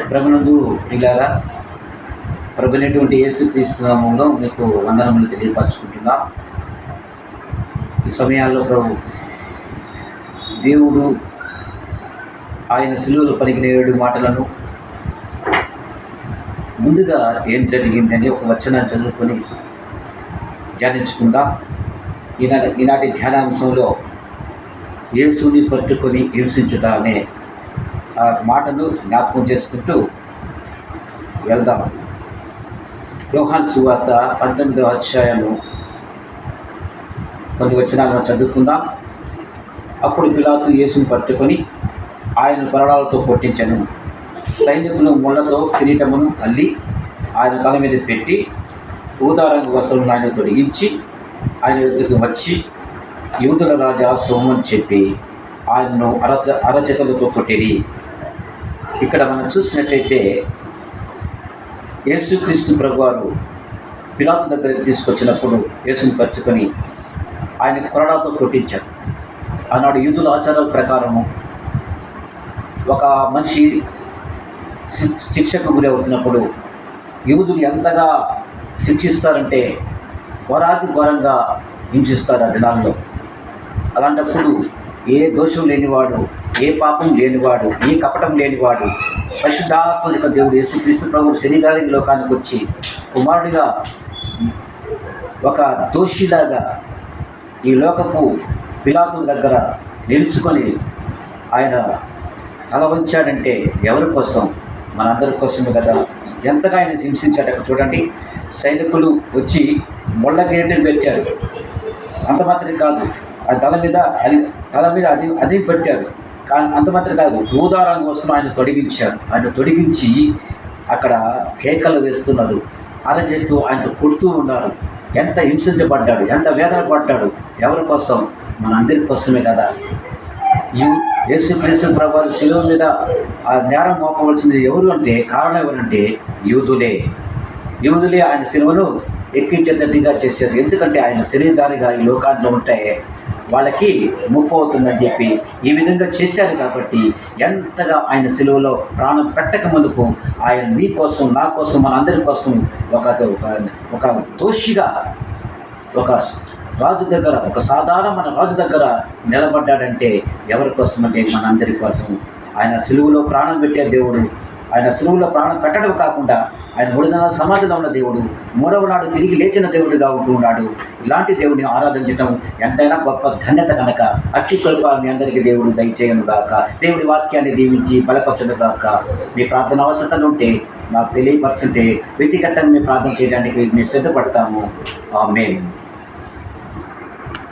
ప్రభునందు ప్రియులారా, ప్రభునటువంటి యేసుక్రీస్తు నామములో మీకు వందనములు తెలియపరచుకుంటున్నా. ఈ సమయాల్లో ప్రభు దేవుడు ఆయన సిలువలో పలికిన 7 మాటలను ముందుగా ఏం జరిగిందని ఒక వచనాన్ని చదువుకొని ధ్యానించుకుందాం. ఈనాటి ధ్యానాంశంలో యేసుని పట్టుకొని హింసించుట అనే ఆ మాటను జ్ఞాపకం చేసుకుంటూ వెళ్దాం. యోహాను సువార్త 18వ అధ్యాయము కొన్ని వచనాలను చదువుకుందాం. అప్పుడు పిలాతు యేసుని పట్టుకొని ఆయన కొరడాలతో కొట్టించెను. సైనికులు ముళ్ళతో కిరీటమును అల్లి ఆయన తల మీద పెట్టి ఊదారంగు వస్త్రములను ఆయన తొడిగించి ఆయన ఎదుగుకు వచ్చి, యూదుల రాజా సోమని చెప్పి ఆయనను అరచేతులతో కొట్టిరి. ఇక్కడ మనం చూసినట్టయితే యేసుక్రీస్తు ప్రభువారు పిలాతు దగ్గరికి తీసుకొచ్చినప్పుడు యేసుని పరుచుకొని ఆయన కొరడాతో కొట్టించారు. ఆనాడు యూదుల ఆచారాల ప్రకారము ఒక మనిషి శిక్షకు గురి అవుతున్నప్పుడు యూదులు ఎంతగా శిక్షిస్తారంటే ఘోరంగా హింసిస్తారు ఆ దినాల్లో. అలాంటప్పుడు ఏ దోషం లేనివాడు, ఏ పాపం లేనివాడు, ఏ కపటం లేనివాడు, పరిశుద్ధాత్మక దేవుడు యేసుక్రీస్తు ప్రభువు శరీరానికి లోకానికి వచ్చి కుమారుడిగా ఒక దోషిలాగా ఈ లోకపు పిలాతు దగ్గర నిలుచుకొని ఆయన తల వంచాడంటే ఎవరి కోసం? మనందరి కోసమే కదా. ఎంతగా ఆయన హింసించాడు చూడండి. సైనికులు వచ్చి ముళ్ళ కిరీటం పెట్టారు. అంత మాత్రం కాదు, ఆ తల మీద అది పెట్టారు. కానీ అంత మాత్రం కాదు, ఊదారంగు వస్త్రం ఆయన తొడిగించారు. ఆయన తొడిగించి అక్కడ కేకలు వేస్తున్నారు, అరచేత్తు ఆయనతో కొడుతూ ఉన్నారు. ఎంత హింసించబడ్డాడు, ఎంత వేదన పడ్డాడు. ఎవరి కోసం? మన అందరి కోసమే కదా. యేసుక్రీస్తు ప్రభువు శిలువ మీద ఆ నేరం మోపవలసింది ఎవరు అంటే, కారణం ఎవరంటే యూదులే ఆయన శిలువను ఎక్కించేటట్టుగా చేశారు. ఎందుకంటే ఆయన శరీరధారిగా ఈ లోకాల్లో ఉంటే వాళ్ళకి ముప్పు అవుతుందని చెప్పి ఈ విధంగా చేశారు. కాబట్టి ఎంతగా ఆయన శిలువలో ప్రాణం పెట్టక ముందుకు ఆయన మీ కోసం, నా కోసం, మన అందరి కోసం ఒక దోషిగా ఒక రాజు దగ్గర, ఒక సాధారణ మన రాజు దగ్గర నిలబడ్డాడంటే ఎవరి కోసం అంటే మనందరి కోసం. ఆయన సిలువలో ప్రాణం పెట్టే దేవుడు. ఆయన సిలువలో ప్రాణం పెట్టడం కాకుండా ఆయన 3 దినాల సమాధిలో ఉన్న దేవుడు, 3వ నాడు తిరిగి లేచిన దేవుడిగా ఉంటూ ఉన్నాడు. ఇలాంటి దేవుడిని ఆరాధించడం ఎంతైనా గొప్ప ధన్యత కనుక అట్టి కృప మీ అందరికీ దేవుడు దయచేయను గాక. దేవుడి వాక్యాన్ని దీవించి బలపరచను గాక. మీ ప్రార్థన అవసరం ఉంటే నాకు తెలియపరచుంటే వ్యక్తిగతంగా మీ ప్రార్థన చేయడానికి మేము సిద్ధపడతాము. ఆమేన్.